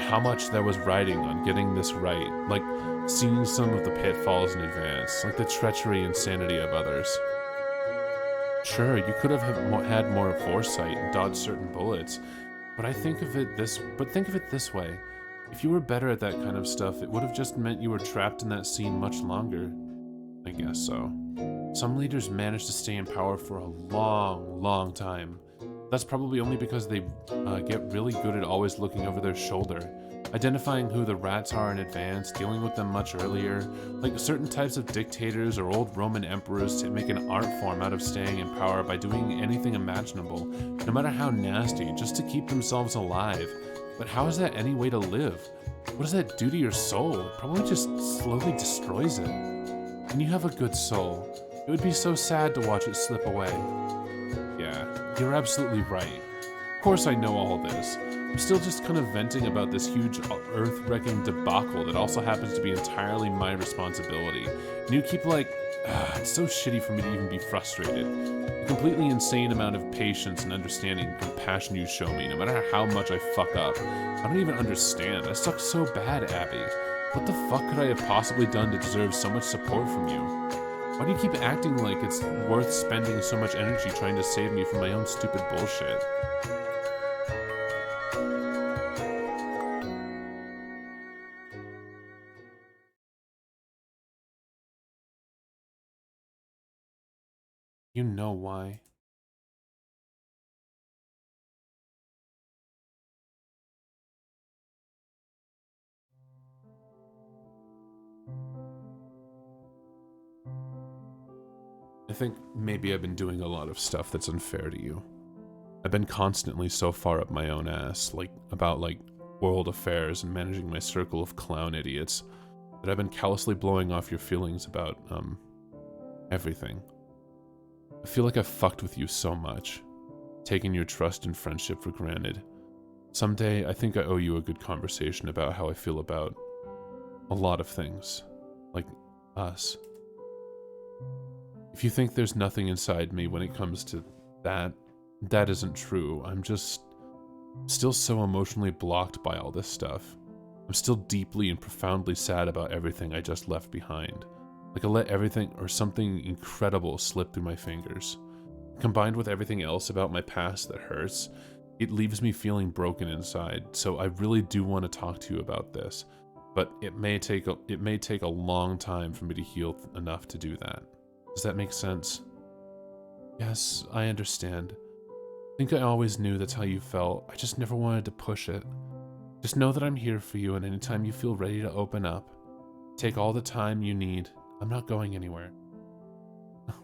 How much there was riding on getting this right, like seeing some of the pitfalls in advance, like the treachery and sanity of others. Sure, you could have had more foresight and dodged certain bullets, but think of it this way. If you were better at that kind of stuff, it would have just meant you were trapped in that scene much longer. I guess so. Some leaders manage to stay in power for a long, long time. That's probably only because they get really good at always looking over their shoulder, identifying who the rats are in advance, dealing with them much earlier. Like certain types of dictators or old Roman emperors to make an art form out of staying in power by doing anything imaginable, no matter how nasty, just to keep themselves alive. But how is that any way to live? What does that do to your soul? It probably just slowly destroys it. And you have a good soul. It would be so sad to watch it slip away. Yeah, you're absolutely right. Of course I know all this. I'm still just kind of venting about this huge earth-wrecking debacle that also happens to be entirely my responsibility. And you keep like, it's so shitty for me to even be frustrated. The completely insane amount of patience and understanding and compassion you show me, no matter how much I fuck up. I don't even understand. I suck so bad, Abby. What the fuck could I have possibly done to deserve so much support from you? Why do you keep acting like it's worth spending so much energy trying to save me from my own stupid bullshit? You know why. I think maybe I've been doing a lot of stuff that's unfair to you. I've been constantly so far up my own ass, about world affairs and managing my circle of clown idiots, that I've been callously blowing off your feelings about, everything. I feel like I've fucked with you so much, taking your trust and friendship for granted. Someday, I think I owe you a good conversation about how I feel about a lot of things, like us. If you think there's nothing inside me when it comes to That isn't true. I'm just still so emotionally blocked by all this stuff. I'm still deeply and profoundly sad about everything I just left behind. Like I let everything or something incredible slip through my fingers. Combined with everything else about my past that hurts, it leaves me feeling broken inside. So I really do want to talk to you about this, but it may take a long time for me to heal enough to do that. Does that make sense? Yes, I understand. I think I always knew that's how you felt. I just never wanted to push it. Just know that I'm here for you, and anytime you feel ready to open up, take all the time you need. I'm not going anywhere.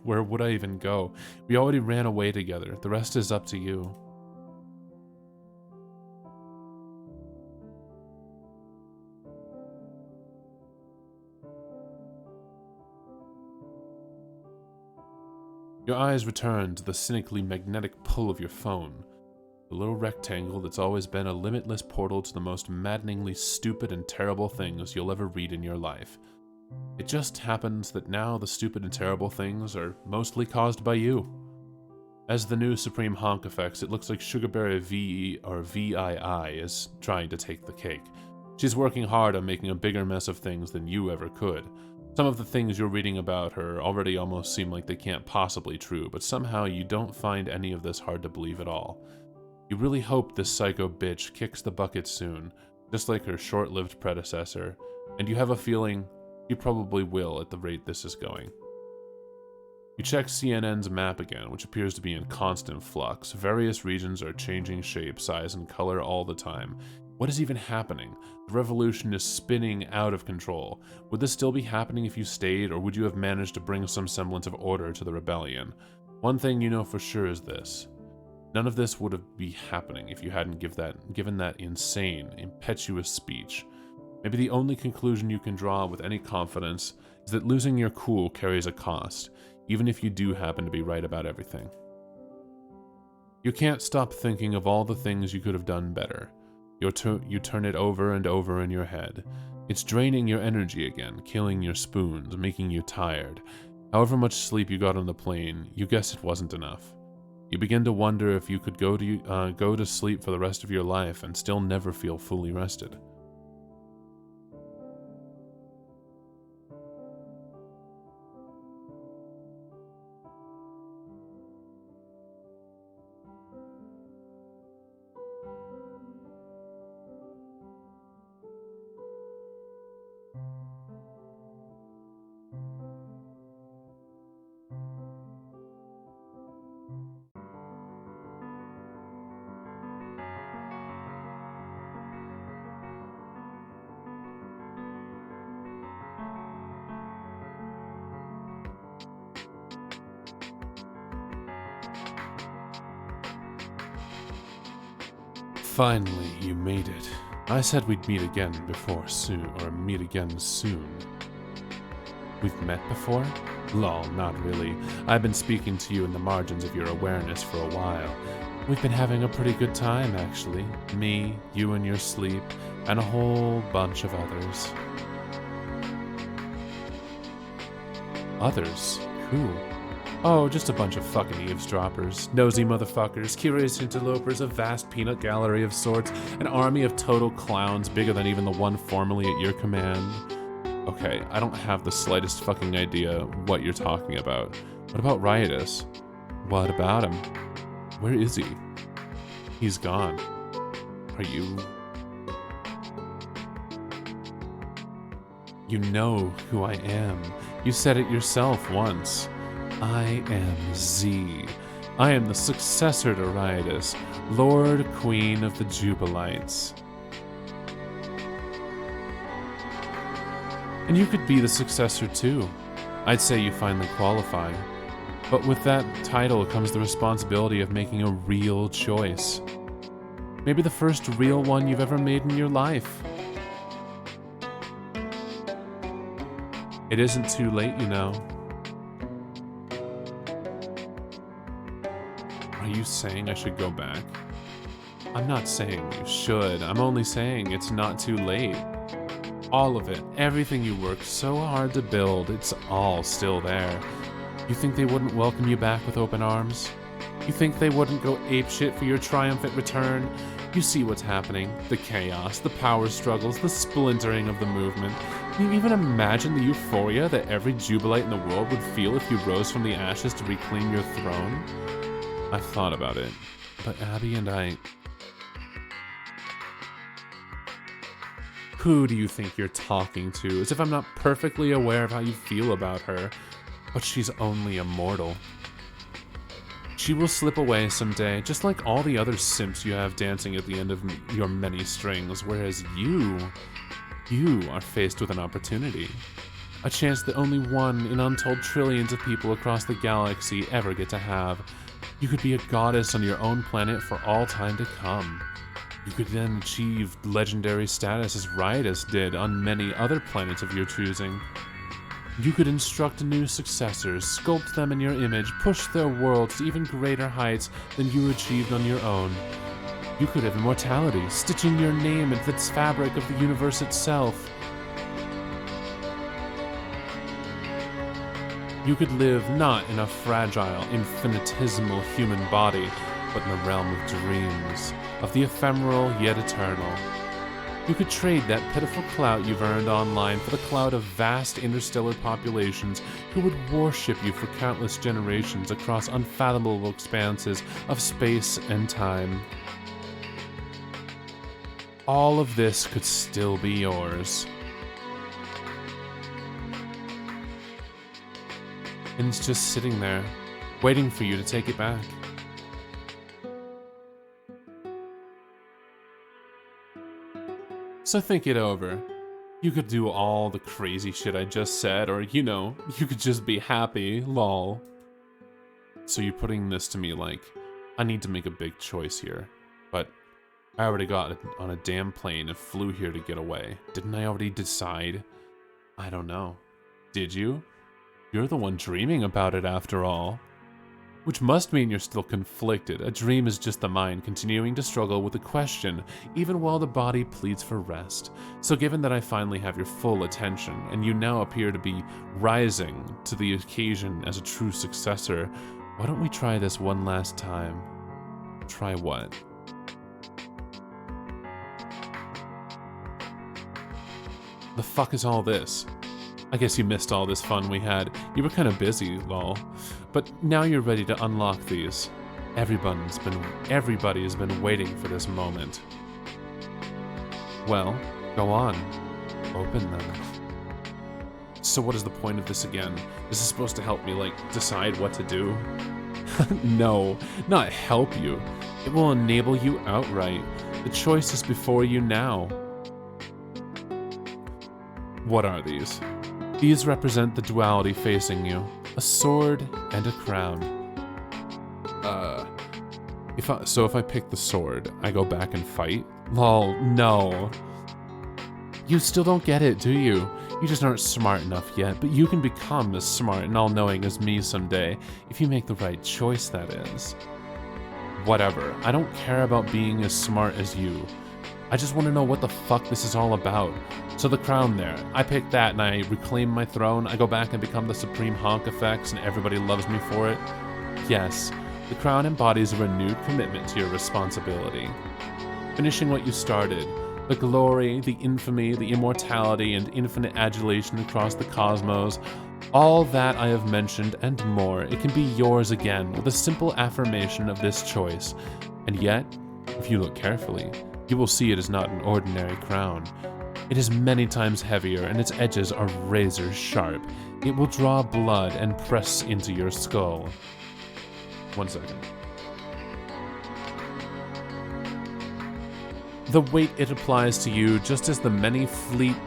Where would I even go? We already ran away together. The rest is up to you. Your eyes return to the cynically magnetic pull of your phone. The little rectangle that's always been a limitless portal to the most maddeningly stupid and terrible things you'll ever read in your life. It just happens that now the stupid and terrible things are mostly caused by you. As the new Supreme Honk effects, it looks like Sugarberry VII is trying to take the cake. She's working hard on making a bigger mess of things than you ever could. Some of the things you're reading about her already almost seem like they can't possibly be true, but somehow you don't find any of this hard to believe at all. You really hope this psycho bitch kicks the bucket soon, just like her short-lived predecessor, and you have a feeling you probably will at the rate this is going. You check CNN's map again, which appears to be in constant flux. Various regions are changing shape, size, and color all the time. What is even happening? The revolution is spinning out of control. Would this still be happening if you stayed, or would you have managed to bring some semblance of order to the rebellion? One thing you know for sure is this. None of this would have been happening if you hadn't given that insane, impetuous speech. Maybe the only conclusion you can draw with any confidence is that losing your cool carries a cost, even if you do happen to be right about everything. You can't stop thinking of all the things you could have done better. You turn it over and over in your head. It's draining your energy again, killing your spoons, making you tired. However much sleep you got on the plane, you guess it wasn't enough. You begin to wonder if you could go to sleep for the rest of your life and still never feel fully rested. Finally, you made it. I said we'd meet again soon. We've met before? Lol, not really. I've been speaking to you in the margins of your awareness for a while. We've been having a pretty good time, actually. Me, you in your sleep, and a whole bunch of others. Others? Who? Oh, just a bunch of fucking eavesdroppers, nosy motherfuckers, curious interlopers, a vast peanut gallery of sorts, an army of total clowns bigger than even the one formerly at your command. Okay, I don't have the slightest fucking idea what you're talking about. What about Riotous? What about him? Where is he? He's gone. Are you... You know who I am. You said it yourself once. I am Z. I am the successor to Riotous, Lord Queen of the Jubilites. And you could be the successor too. I'd say you finally qualify. But with that title comes the responsibility of making a real choice. Maybe the first real one you've ever made in your life. It isn't too late, you know. Are you saying I should go back? I'm not saying you should. I'm only saying it's not too late. All of it, everything you worked so hard to build, it's all still there. You think they wouldn't welcome you back with open arms? You think they wouldn't go apeshit for your triumphant return? You see what's happening. The chaos, the power struggles, the splintering of the movement. Can you even imagine the euphoria that every Jubilite in the world would feel if you rose from the ashes to reclaim your throne? I've thought about it, but Abby and I... Who do you think you're talking to? As if I'm not perfectly aware of how you feel about her. But she's only a mortal. She will slip away someday, just like all the other simps you have dancing at the end of your many strings, whereas you are faced with an opportunity. A chance that only one in untold trillions of people across the galaxy ever get to have. You could be a goddess on your own planet for all time to come. You could then achieve legendary status as Riotous did on many other planets of your choosing. You could instruct new successors, sculpt them in your image, push their worlds to even greater heights than you achieved on your own. You could have immortality, stitching your name into the fabric of the universe itself. You could live not in a fragile, infinitesimal human body, but in the realm of dreams, of the ephemeral yet eternal. You could trade that pitiful clout you've earned online for the clout of vast interstellar populations who would worship you for countless generations across unfathomable expanses of space and time. All of this could still be yours. And it's just sitting there, waiting for you to take it back. So think it over. You could do all the crazy shit I just said, or, you know, you could just be happy, lol. So you're putting this to me like, I need to make a big choice here, but I already got on a damn plane and flew here to get away. Didn't I already decide? I don't know. Did you? You're the one dreaming about it after all. Which must mean you're still conflicted. A dream is just the mind continuing to struggle with the question, even while the body pleads for rest. So given that I finally have your full attention, and you now appear to be rising to the occasion as a true successor, why don't we try this one last time? Try what? The fuck is all this? I guess you missed all this fun we had. You were kind of busy, lol. But now you're ready to unlock these. Everybody's been waiting for this moment. Well, go on. Open them. So what is the point of this again? Is this supposed to help me, like, decide what to do? No, not help you. It will enable you outright. The choice is before you now. What are these? These represent the duality facing you. A sword and a crown. If I pick the sword, I go back and fight? Lol, no. You still don't get it, do you? You just aren't smart enough yet, but you can become as smart and all-knowing as me someday, if you make the right choice, that is. Whatever, I don't care about being as smart as you. I just want to know what the fuck this is all about. So the crown there, I pick that and I reclaim my throne, I go back and become the supreme honk effects and everybody loves me for it? Yes, the crown embodies a renewed commitment to your responsibility. Finishing what you started, the glory, the infamy, the immortality, and infinite adulation across the cosmos, all that I have mentioned and more, it can be yours again with a simple affirmation of this choice. And yet, if you look carefully, you will see it is not an ordinary crown. It is many times heavier and its edges are razor sharp. It will draw blood and press into your skull. 1 second. The weight it applies to you, just as the many feet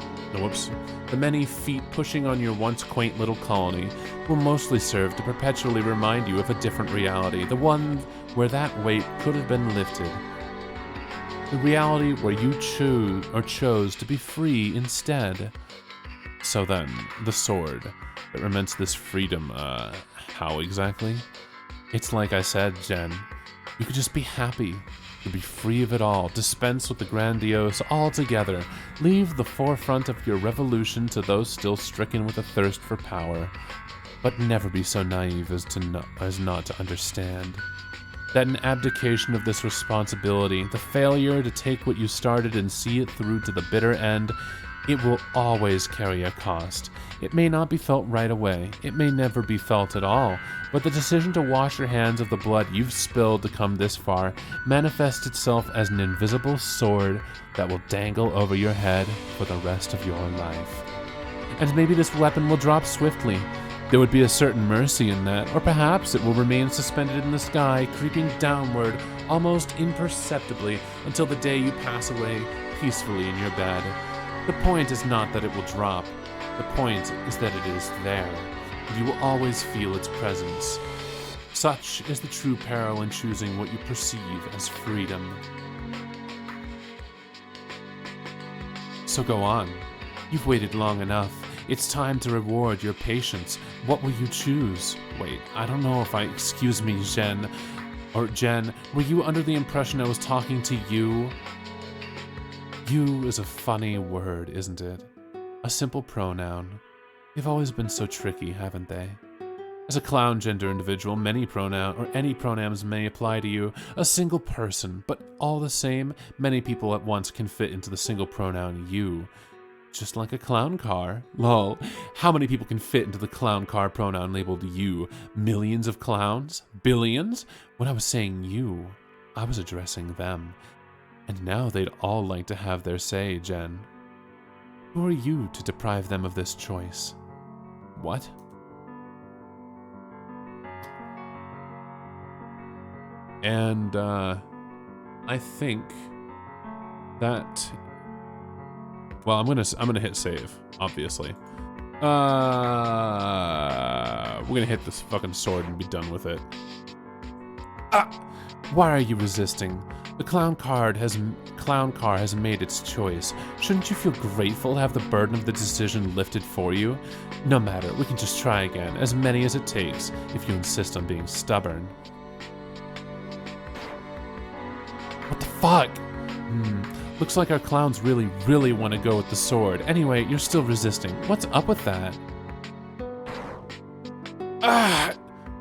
pushing on your once quaint little colony, will mostly serve to perpetually remind you of a different reality, the one where that weight could have been lifted. The reality where you chose to be free instead. So then, the sword that represents this freedom, how exactly? It's like I said, Zhen. You could just be happy. You'd be free of it all, dispense with the grandiose altogether, leave the forefront of your revolution to those still stricken with a thirst for power, but never be so naive as not to understand. that an abdication of this responsibility, the failure to take what you started and see it through to the bitter end, it will always carry a cost. It may not be felt right away, it may never be felt at all, but the decision to wash your hands of the blood you've spilled to come this far manifests itself as an invisible sword that will dangle over your head for the rest of your life. And maybe this weapon will drop swiftly. There would be a certain mercy in that, or perhaps it will remain suspended in the sky, creeping downward almost imperceptibly until the day you pass away peacefully in your bed. The point is not that it will drop. The point is that it is there. You will always feel its presence. Such is the true peril in choosing what you perceive as freedom. So go on. You've waited long enough. It's time to reward your patience. What will you choose? Wait, I don't know if excuse me, Zhen. Or Jen, were you under the impression I was talking to you? You is a funny word, isn't it? A simple pronoun. They've always been so tricky, haven't they? As a clown gender individual, any pronouns may apply to you, a single person, but all the same, many people at once can fit into the single pronoun you. Just like a clown car. Lol. How many people can fit into the clown car pronoun labeled you? Millions of clowns? Billions? When I was saying you, I was addressing them. And now they'd all like to have their say, Jen. Who are you to deprive them of this choice? What? And, I think that... Well, I'm gonna hit save, obviously. We're gonna hit this fucking sword and be done with it. Ah! Why are you resisting? The clown car has made its choice. Shouldn't you feel grateful to have the burden of the decision lifted for you? No matter, we can just try again, as many as it takes, if you insist on being stubborn. What the fuck? Looks like our clowns really, really want to go with the sword. Anyway, you're still resisting. What's up with that? Ah!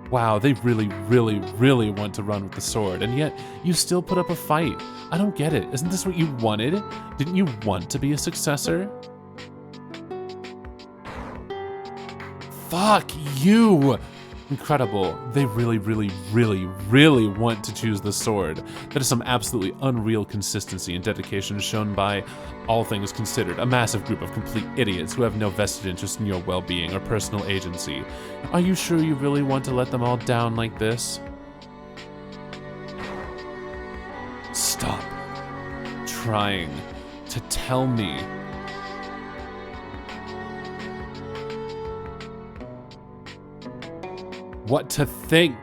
Wow, they really, really, really want to run with the sword, and yet you still put up a fight. I don't get it. Isn't this what you wanted? Didn't you want to be a successor? Fuck you! Incredible. They really, really, really, really want to choose the sword. That is some absolutely unreal consistency and dedication shown by, all things considered, a massive group of complete idiots who have no vested interest in your well-being or personal agency. Are you sure you really want to let them all down like this? Stop trying to tell me what to think.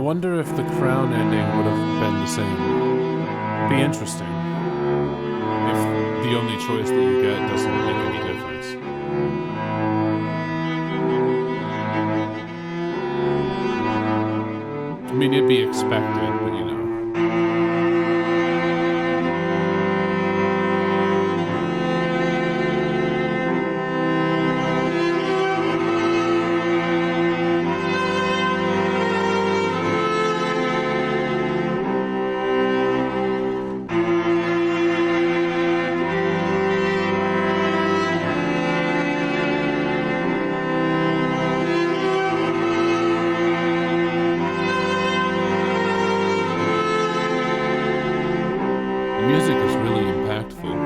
wonder if the crown ending would have been the same. Be interesting. If the only choice that you get doesn't make any difference. I mean, it'd be expected, but you know. Music is really impactful.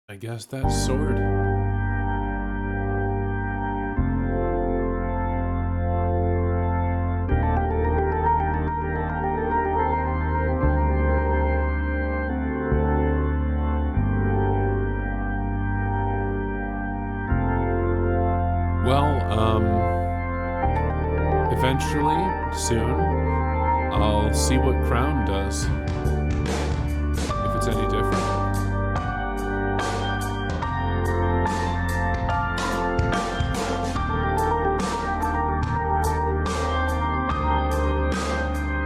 I guess that's sword. Well, eventually, soon, I'll see what Crown does. If it's any different.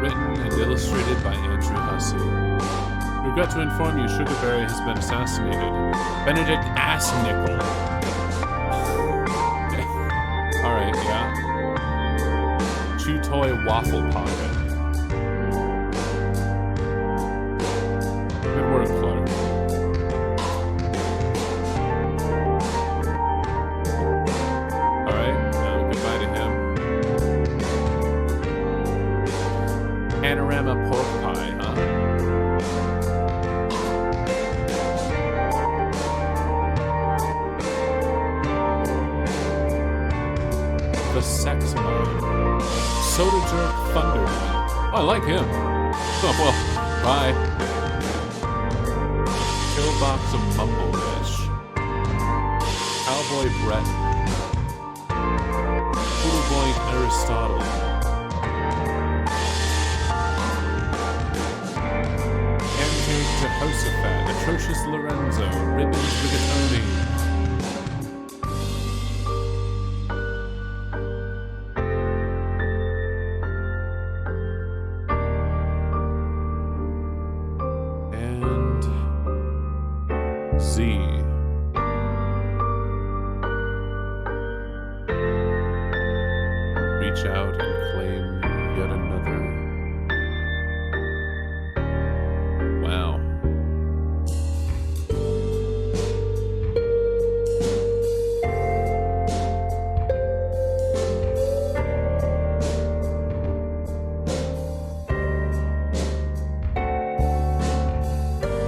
Written and illustrated by Andrew Hussey. Regret to inform you, Sugarberry has been assassinated. Benedict Assnickel. Alright, yeah. Chew Toy Waffle Pocket. Good work, Clark. Alright, goodbye to him. Panorama pork pie, huh? The Sex Mode. Soda Jerk Thunderman. Oh, I like him. Oh, well, bye. Killbox of Mumble Fish. threat. Little boy Aristotle. Pancake Jehoshaphat, atrocious Lorenzo, ribbons rigatoni. Reach out and claim yet another. Wow.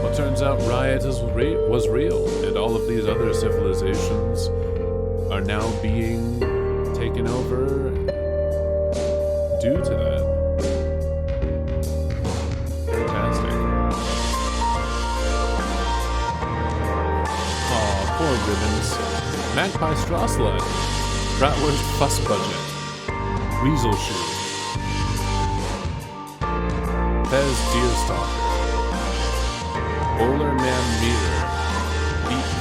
Well, turns out riot was real, and all of these other civilizations are now being taken over due to that. Fantastic. Aw, poor ribbons. Magpie Strausslet. Bratwurst Fuss Budget. Weasel Shoe. Fez Deerstalker. Bowler Man Meter. Beat.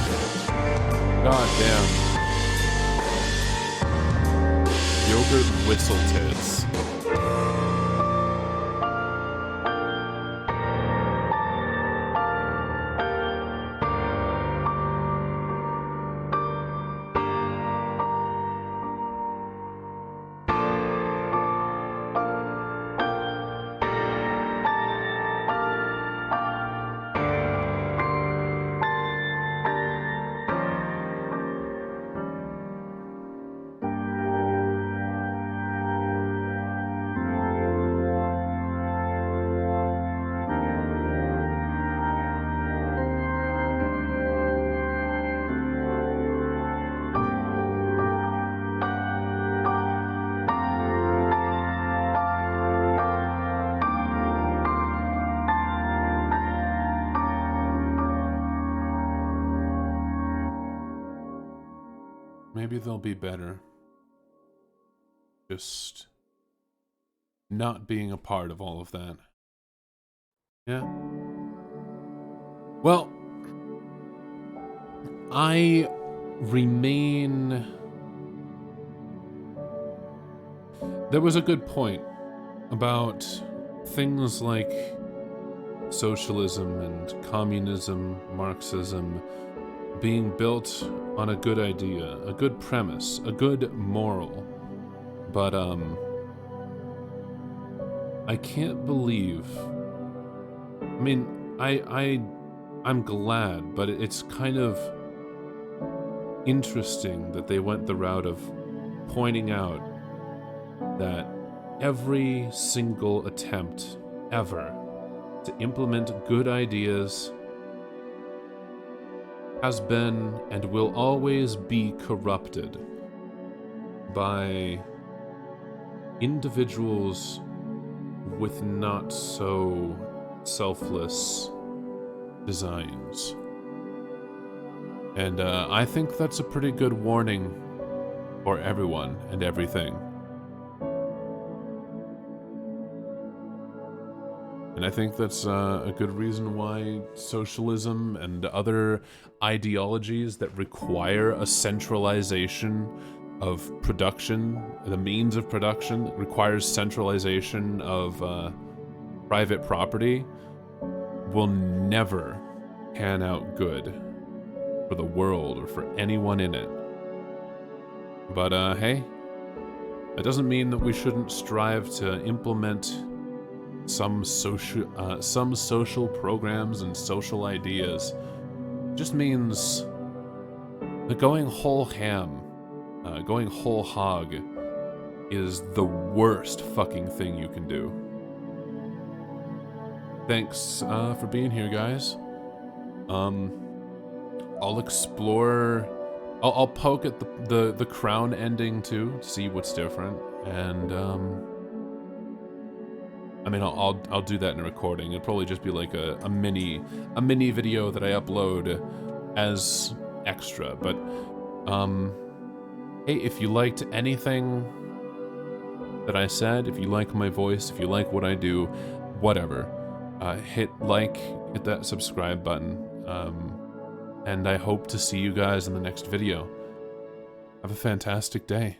Goddamn. Yogurt Whistle Tits. Maybe they'll be better. Just not being a part of all of that. Yeah. Well, I remain... There was a good point about things like socialism and communism, Marxism, being built on a good idea, a good premise, a good moral. But, I can't believe... I mean, I'm glad, but it's kind of interesting that they went the route of pointing out that every single attempt ever to implement good ideas has been and will always be corrupted by individuals with not so selfless designs. And I think that's a pretty good warning for everyone and everything. And I think that's a good reason why socialism and other ideologies that require a centralization of production, the means of production, requires centralization of private property, will never pan out good for the world or for anyone in it. But hey, that doesn't mean that we shouldn't strive to implement some social programs and social ideas. It just means that going whole ham, going whole hog, is the worst fucking thing you can do. Thanks for being here, guys. I'll explore. I'll poke at the crown ending too, to see what's different, and I mean, I'll do that in a recording. It'll probably just be like a mini video that I upload as extra. But Hey, if you liked anything that I said, if you like my voice, if you like what I do, whatever, hit like, hit that subscribe button, and I hope to see you guys in the next video. Have a fantastic day.